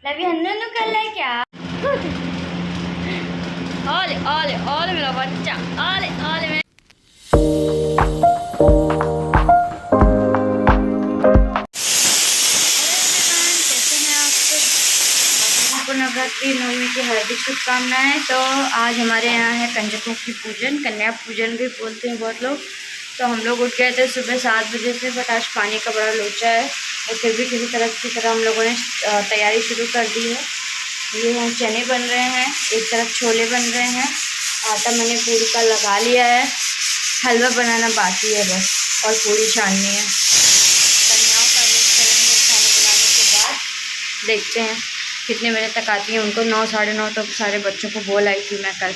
लवी हन्नू कर ले क्या? ओले ओले ओले मेरा बच्चा, ओले ओले मेरा। नवरात्रि नवमी की हार्दिक शुभकामनाएं। तो आज हमारे यहाँ है कंजकों की पूजन, कन्या पूजन भी बोलते हैं बहुत लोग। तो हम लोग उठ गए थे सुबह 7 बजे से, बट आज पानी का बड़ा लोचा है और फिर भी किसी तरह की हम लोगों ने तैयारी शुरू कर दी है। ये हैं चने बन रहे हैं, एक तरफ छोले बन रहे हैं, आटा मैंने पूरी का लगा लिया है, हलवा बनाना बाकी है बस, और पूरी छाननी है। कन्याओं का वेट करेंगे, खाना बनाने के बाद देखते हैं कितने बजे तक आती हैं। उनको 9 साढ़े 9 तक सारे बच्चों को बोल आई थी मैं कल।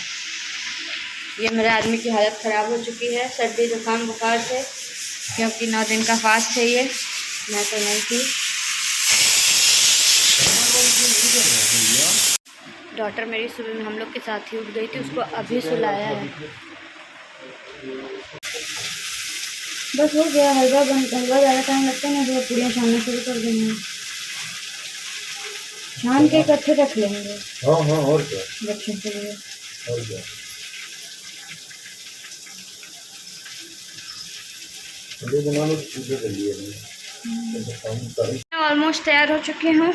ये मेरे आदमी की हालत ख़राब हो चुकी है सर्दी जुकाम बुखार से, क्योंकि 9 दिन का फास्ट है ये, मैं तो नहीं थी। डॉटर मेरी सुबह में हम लोग के साथ ही उठ गई थी, उसको अभी सुलाया है। बस हो गया, हलवा ज़्यादा टाइम लगता है ना, तो पूड़ियाँ छानना शुरू कर देंगे, छान के इकट्ठे रख लेंगे। हाँ और क्या बच्चों के लिए। और क्या बना लो, पूजा कर लिए। ऑलमोस्ट तैयार हो चुकी हूँ,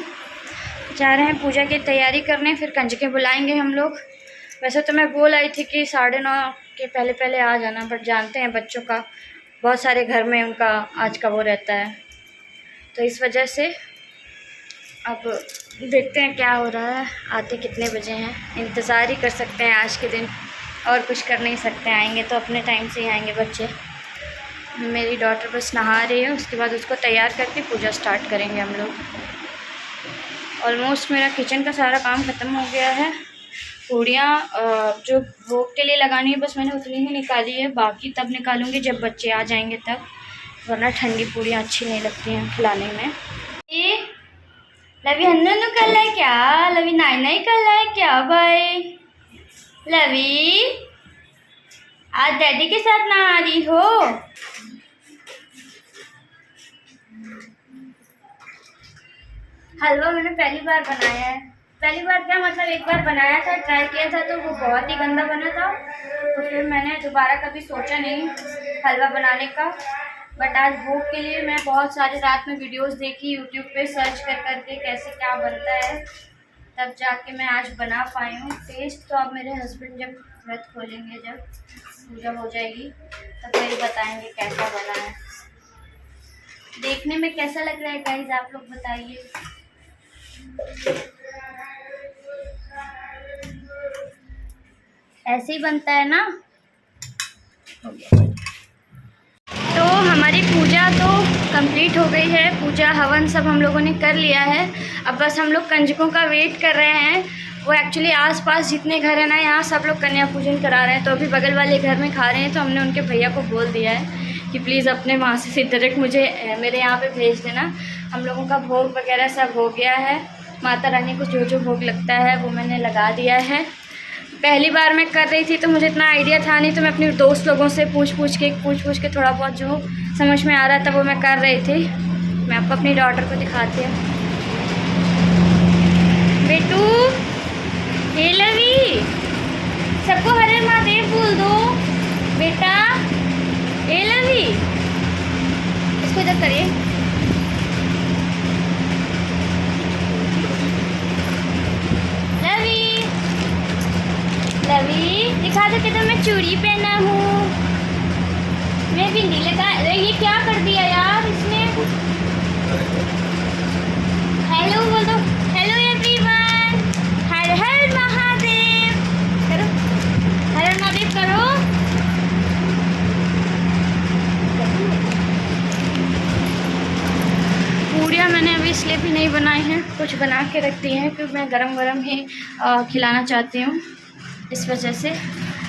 जा रहे हैं पूजा की तैयारी करने, फिर कंजकें बुलाएंगे हम लोग। वैसे तो मैं बोल आई थी कि 9:30 के पहले पहले आ जाना, बट जानते हैं बच्चों का बहुत सारे घर में उनका आज का वो रहता है, तो इस वजह से अब देखते हैं क्या हो रहा है, आते कितने बजे हैं। इंतज़ार ही कर सकते हैं आज के दिन, और कुछ कर नहीं सकते। आएंगे तो अपने टाइम से ही आएंगे बच्चे। मेरी डॉटर बस नहा रही है, उसके बाद उसको तैयार करके पूजा स्टार्ट करेंगे हम लोग। ऑलमोस्ट मेरा किचन का सारा काम ख़त्म हो गया है। पूड़ियाँ जो भोग के लिए लगानी है बस मैंने उतनी ही निकाली है, बाकी तब निकालूंगी जब बच्चे आ जाएंगे तब, वरना ठंडी पूड़ियाँ अच्छी नहीं लगती हैं खिलाने में। ये लवी हन्नू कर ले क्या? लवी नाई नाई कर ले क्या भाई? लवी आज डैडी के साथ ना आ रही हो? हलवा मैंने पहली बार बनाया है। पहली बार क्या मतलब, एक बार बनाया था, ट्राई किया था, तो वो बहुत ही गंदा बना था, तो फिर मैंने दोबारा कभी सोचा नहीं हलवा बनाने का। बट आज भोग के लिए मैं बहुत सारी रात में वीडियोस देखी यूट्यूब पे, सर्च कर करके कैसे क्या बनता है, तब जाके मैं आज बना पाई हूँ। टेस्ट तो अब मेरे हस्बैंड जब व्रत खोलेंगे, जब पूजा हो जाएगी, तब मेरे बताएंगे कैसा बना है। देखने में कैसा लग रहा है गाइस, आप लोग बताइए। ऐसे ही बनता है ना। तो हमारी पूजा तो कंप्लीट हो गई है, पूजा हवन सब हम लोगों ने कर लिया है। अब बस हम लोग कंजकों का वेट कर रहे हैं। वो एक्चुअली आसपास जितने घर हैं ना, यहाँ सब लोग कन्या पूजन करा रहे हैं, तो अभी बगल वाले घर में खा रहे हैं, तो हमने उनके भैया को बोल दिया है कि प्लीज़ अपने वहाँ से डायरेक्ट मुझे मेरे यहाँ पे भेज देना। हम लोगों का भोग वगैरह सब हो गया है, माता रानी को जो जो भोग लगता है वो मैंने लगा दिया है। पहली बार मैं कर रही थी तो मुझे इतना आइडिया था नहीं, तो मैं अपने दोस्त लोगों से पूछ पूछ के थोड़ा बहुत जो समझ में आ रहा था वो मैं कर रही थी। मैं आपको अपनी डॉटर को दिखाती हूँ। बेटू, हे लवी, सबको हरे महादेव बोल दो बेटा। हे लवी, इसको इधर करिए। लवी दिखा दो किधर मैं चूड़ी पहना हूँ, मैं बिंदी लगा। ये क्या कर दिया यार इसने? हेलो बोल दो, हेलो एवरीवन, हर हर महादेव करो, हर हर महादेव करो। पूड़ियाँ मैंने अभी इसलिए भी नहीं बनाई हैं, कुछ बना के रख दी हैं, क्योंकि मैं गरम गरम ही खिलाना चाहती हूँ, इस वजह से।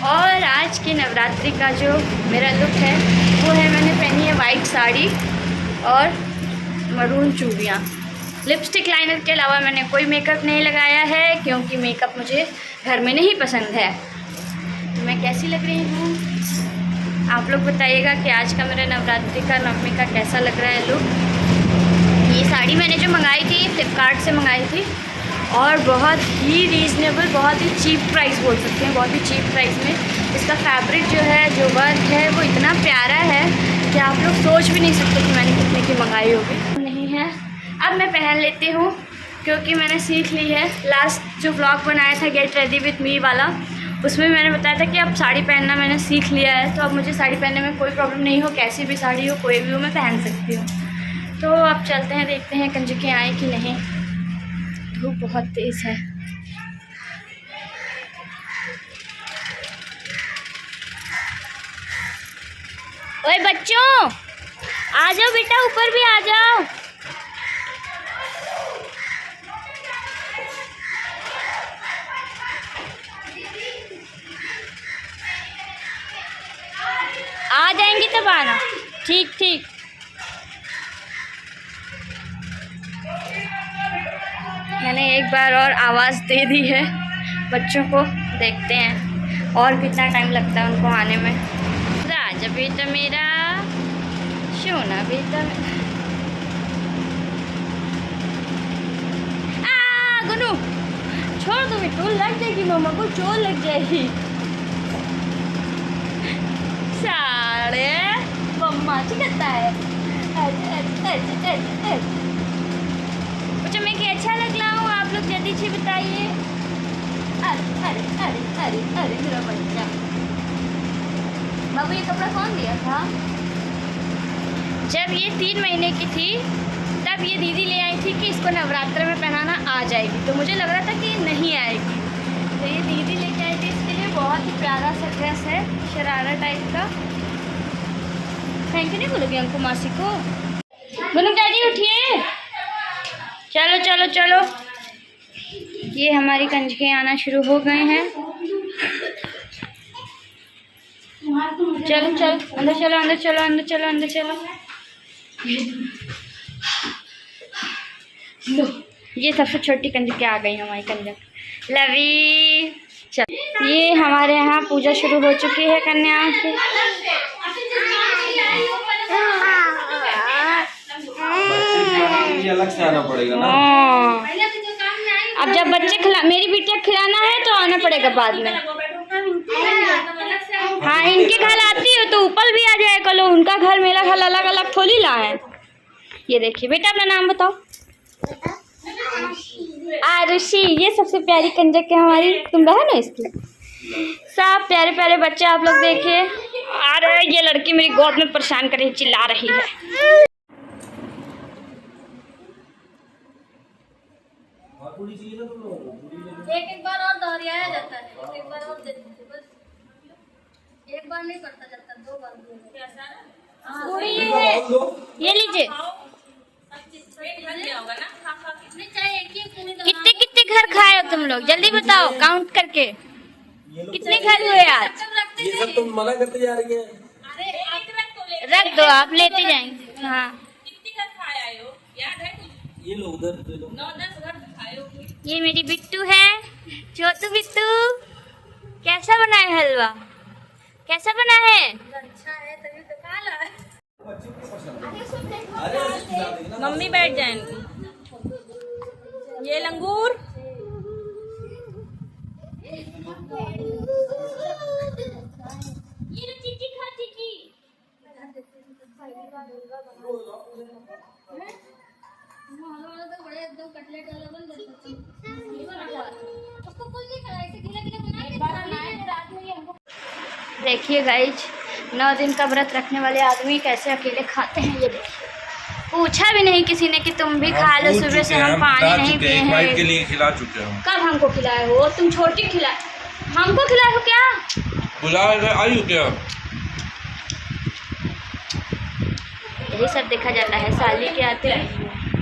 और आज की नवरात्रि का जो मेरा लुक है वो है, मैंने पहनी है वाइट साड़ी और मरून चूड़ियाँ। लिपस्टिक लाइनर के अलावा मैंने कोई मेकअप नहीं लगाया है, क्योंकि मेकअप मुझे घर में नहीं पसंद है। तो मैं कैसी लग रही हूँ आप लोग बताइएगा कि आज का मेरा नवरात्रि का नवमी का कैसा लग रहा है लुक। ये साड़ी मैंने जो मंगाई थी फ्लिपकार्ट से मंगाई थी, और बहुत ही रीज़नेबल, बहुत ही चीप प्राइस बोल सकते हैं, बहुत ही चीप प्राइस में इसका फैब्रिक जो है, जो वर्क है वो इतना प्यारा है कि आप लोग सोच भी नहीं सकते कि मैंने कितने की मंगाई होगी। नहीं है, अब मैं पहन लेती हूँ क्योंकि मैंने सीख ली है। लास्ट जो व्लॉग बनाया था गेट रेडी विथ मी वाला, उसमें मैंने बताया था कि अब साड़ी पहनना मैंने सीख लिया है, तो अब मुझे साड़ी पहनने में कोई प्रॉब्लम नहीं हो, कैसी भी साड़ी हो, कोई भी हो, मैं पहन सकती हूँ। तो अब चलते हैं, देखते हैं कंजकें आए कि नहीं। धूप बहुत तेज़ है। ओए बच्चों, आ जाओ बेटा, ऊपर भी आ जाओ। आ जाएंगी तब आना। ठीक ठीक। मैंने एक बार और आवाज़ दे दी है बच्चों को, देखते हैं और कितना टाइम लगता है उनको आने में। राजा बेटा मेरा, सोना बेटा। गुनू छोड़ दो बेटू, लग जाएगी मम्मा को, चोट लग जाएगी। साड़े मम्मा चिकता है। बच्चा मैं कैसा लग रहा हूँ, आप लोग जल्दी से बताइए। अरे अरे अरे अरे अरे मेरा बच्चा। बाबू ये कपड़ा कौन दिया था? जब ये 3 महीने की थी तब ये दीदी ले आई थी कि इसको नवरात्र में पहनाना आ जाएगी, तो मुझे लग रहा था कि नहीं आएगी, तो ये दीदी लेके आई थी इसके लिए। बहुत ही प्यारा सा ड्रेस है, शरारा टाइप का। थैंक यू नहीं बोलोगे अंकु मासी को? बोलो डैडी उठिए, चलो चलो चलो। ये हमारी कंजकें आना शुरू हो गए हैं। चलो चलो अंदर चलो, अंदर चलो, अंदर चलो, अंदर चलो। लो, ये सबसे छोटी कंजकें आ गई हमारी कंजक लवी। चल, ये हमारे यहाँ पूजा शुरू हो चुकी है कन्या की। अलग से आना पड़ेगा ना। अब जब बच्चे मेरी बिटिया खिलाना है तो आना पड़ेगा बाद में। हाँ, इनके घर आती हो तो ऊपर भी आ जाए कलो, उनका घर मेरा घर अलग अलग थोड़ी ला है। ये देखिए बेटा, अपना नाम बताओ। आरुषि। ये सबसे प्यारी कंजक है हमारी, तुम बहन हो इसकी। सब प्यारे प्यारे बच्चे आप लोग देखिए। अरे ये लड़की मेरी गोद में परेशान कर रही, चिल्ला रही है। एक बार और दोहराया जाता है, एक बार और देते हैं, बस एक बार नहीं करता जाता, 2 बार। ये लीजिए। कितने कितने घर खाए हो तुम लोग, जल्दी बताओ काउंट करके कितने घर हुए आज? ये सब तुम मना करते जा रही है। रख दो, आप लेते जाएंगे। हाँ, कितने घर खाए आए हो, याद है कुछ? ये लो उधर ले लो। 9-10 घर खाए हो। ये मेरी बिट्टू है, छोटू बिट्टू। कैसा बना है हलवा, कैसा बना है? अच्छा है, तभी तो खा ला। मम्मी बैठ जाएंगी। ये लंगूर ये चीची खा चीची। एकदम कटलेट वाला बन देखिए गाइज, 9 दिन का व्रत रखने वाले आदमी कैसे अकेले खाते हैं। ये देखिए, पूछा भी नहीं किसी ने कि तुम भी खा लो, सुबह से हम पानी नहीं पिए हैं। वाइफ के लिए खिला चुके हो। कब हमको खिलाए हो? तुम छोटी खिलाए, हमको खिलाए हो क्या? बुलाए आई हो क्या? यही सब देखा जाता है साली के आते हैं।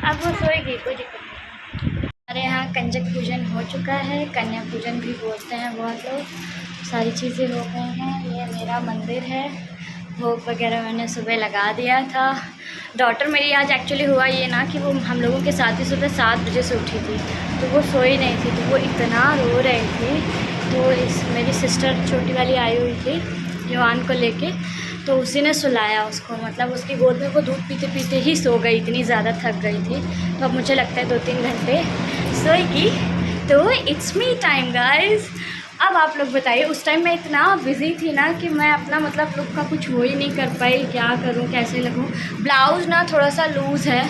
अब वो सोएगी, कोई दिक्कत नहीं। हमारे यहाँ कंजक पूजन हो चुका है, कन्या पूजन भी बोलते हैं बहुत लोग। सारी चीज़ें हो गई हैं। ये मेरा मंदिर है, भोग वगैरह मैंने सुबह लगा दिया था। डॉटर मेरी आज एक्चुअली हुआ ये ना कि वो हम लोगों के साथ ही सुबह 7 बजे से उठी थी, तो वो सोई नहीं थी, तो वो इतना रो रही थी। तो मेरी सिस्टर छोटी वाली आई हुई थी युवान को लेके, तो उसी ने सुलाया उसको, मतलब उसकी गोद में वो दूध पीते पीते ही सो गई, इतनी ज़्यादा थक गई थी। तो अब मुझे लगता है 2-3 घंटे सोएगी। तो इट्स मी टाइम गाइस। अब आप लोग बताइए, उस टाइम मैं इतना बिज़ी थी ना कि मैं अपना मतलब लुक का कुछ वो ही नहीं कर पाई, क्या करूँ कैसे लगूँ। ब्लाउज़ ना थोड़ा सा लूज़ है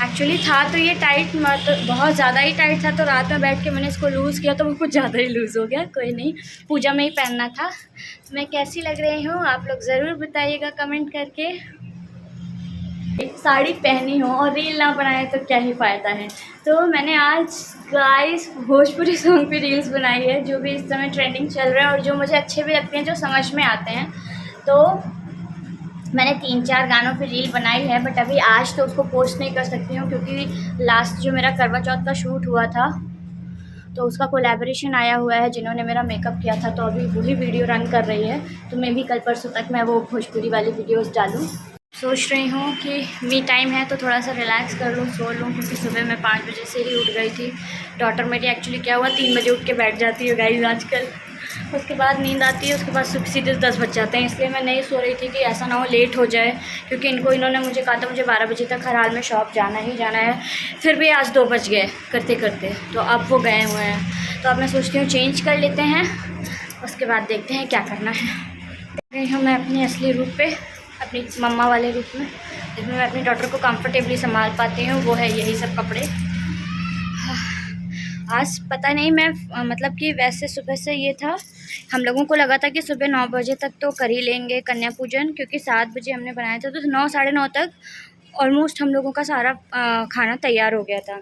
एक्चुअली, था तो ये टाइट मत बहुत ज़्यादा ही टाइट था, तो रात में बैठ के मैंने इसको लूज़ किया तो वो कुछ ज़्यादा ही लूज़ हो गया। कोई नहीं, पूजा में ही पहनना था। तो मैं कैसी लग रही हूँ आप लोग ज़रूर बताइएगा कमेंट करके। साड़ी पहनी हो और रील ना बनाए तो क्या ही फ़ायदा है। तो मैंने आज गाइस भोजपुरी सॉन्ग पे रील्स बनाई है, जो भी इस समय ट्रेंडिंग चल रहा है और जो मुझे अच्छे भी लगते हैं, जो समझ में आते हैं। तो मैंने 3-4 गानों पे रील बनाई है, बट अभी आज तो उसको पोस्ट नहीं कर सकती हूँ क्योंकि लास्ट जो मेरा करवा चौथ का शूट हुआ था तो उसका कोलैबोरेशन आया हुआ है जिन्होंने मेरा मेकअप किया था, तो अभी वही वीडियो रन कर रही है। तो मैं भी कल परसों तक मैं वो भोजपुरी वाली वीडियोस डालूँ। सोच रही हूँ कि मी टाइम है तो थोड़ा सा रिलैक्स कर लूँ, सो लूँ, क्योंकि सुबह मैं 5 बजे से ही उठ गई थी। डॉटर मेरी एक्चुअली क्या हुआ 3 बजे उठ के बैठ जाती है गाइस आजकल, उसके बाद नींद आती है, उसके बाद सीधे 10 बज जाते हैं। इसलिए मैं नहीं सो रही थी कि ऐसा ना हो लेट हो जाए, क्योंकि इन्होंने मुझे कहा था मुझे 12 बजे तक हर हाल में शॉप जाना ही जाना है। फिर भी आज 2 बज गए करते करते, तो अब वो गए हुए हैं। तो अब मैं सोचती हूँ चेंज कर लेते हैं, उसके बाद देखते हैं क्या करना है। गई हूँ मैं अपने असली रूप पे, अपनी मम्मा वाले रूप में, जिसमें मैं अपनी डॉटर को कंफर्टेबली संभाल पाती हूँ। वो है यही सब कपड़े। आज पता नहीं मैं मतलब कि वैसे सुबह से ये था, हम लोगों को लगा था कि सुबह 9 बजे तक तो कर ही लेंगे कन्या पूजन, क्योंकि 7 बजे हमने बनाया था, तो 9 साढ़े 9 तक ऑलमोस्ट हम लोगों का सारा खाना तैयार हो गया था।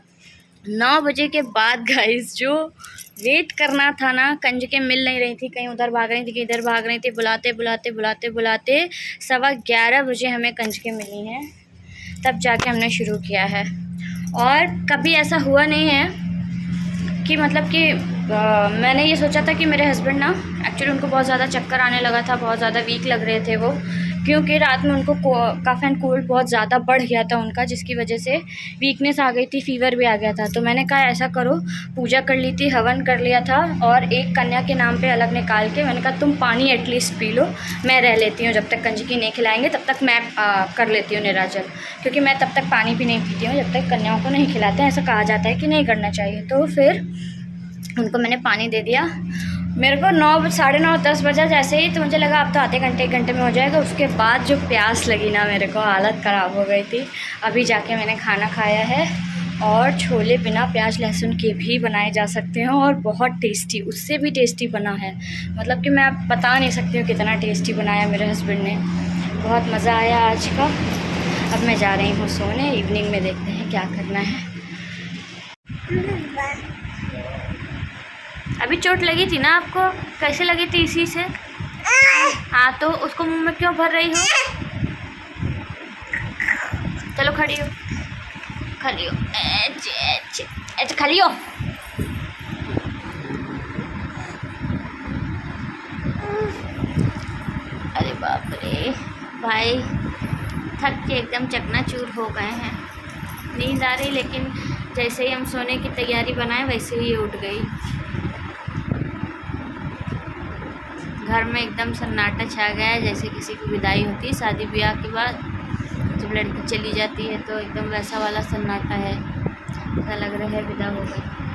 9 बजे के बाद गाइस जो वेट करना था ना, कंजकें मिल नहीं रही थी, कहीं उधर भाग रही थी कहीं इधर भाग रही थी, बुलाते बुलाते बुलाते बुलाते 11:15 बजे हमें कंजकें मिली हैं, तब जाके हमने शुरू किया है। और कभी ऐसा हुआ नहीं है कि मतलब कि मैंने ये सोचा था कि मेरे हस्बैंड ना एक्चुअली उनको बहुत ज़्यादा चक्कर आने लगा था, बहुत ज़्यादा वीक लग रहे थे वो, क्योंकि रात में उनको कफ एंड कोल्ड बहुत ज़्यादा बढ़ गया था उनका, जिसकी वजह से वीकनेस आ गई थी, फीवर भी आ गया था। तो मैंने कहा ऐसा करो, पूजा कर ली थी, हवन कर लिया था, और एक कन्या के नाम पे अलग निकाल के मैंने कहा तुम पानी एटलीस्ट पी लो, मैं रह लेती हूँ, जब तक कंजकी नहीं खिलाएंगे तब तक मैं कर लेती हूँ निराजल, क्योंकि मैं तब तक पानी भी नहीं पीती हूँ जब तक कन्याओं को नहीं खिलाते हैं। ऐसा कहा जाता है कि नहीं करना चाहिए। तो फिर उनको मैंने पानी दे दिया। मेरे को 9 साढ़े 9 10 बजा जैसे ही, तो मुझे लगा अब तो आधे घंटे 1 घंटे में हो जाएगा। उसके बाद जो प्यास लगी ना मेरे को, हालत ख़राब हो गई थी। अभी जाके मैंने खाना खाया है, और छोले बिना प्याज लहसुन के भी बनाए जा सकते हैं, और बहुत टेस्टी, उससे भी टेस्टी बना है। मतलब कि मैं अब बता नहीं सकती हूँ कितना टेस्टी बनाया मेरे हस्बैंड ने, बहुत मज़ा आया आज का। अब मैं जा रही हूँ सोने, इवनिंग में देखते हैं क्या करना है। अभी चोट लगी थी ना आपको, कैसे लगी थी? इसी से। हाँ, तो उसको मुंह में क्यों भर रही हो? चलो खड़ी हो, खड़ी हो, ऐसे खड़ी हो। अरे बाप रे भाई, थक के एकदम चकनाचूर हो गए हैं। नींद आ रही, लेकिन जैसे ही हम सोने की तैयारी बनाए वैसे ही उठ गई। घर में एकदम सन्नाटा छा गया है, जैसे किसी की विदाई होती है शादी ब्याह के बाद, जब लड़की चली जाती है तो एकदम वैसा वाला सन्नाटा है, ऐसा लग रहा है विदा हो गई।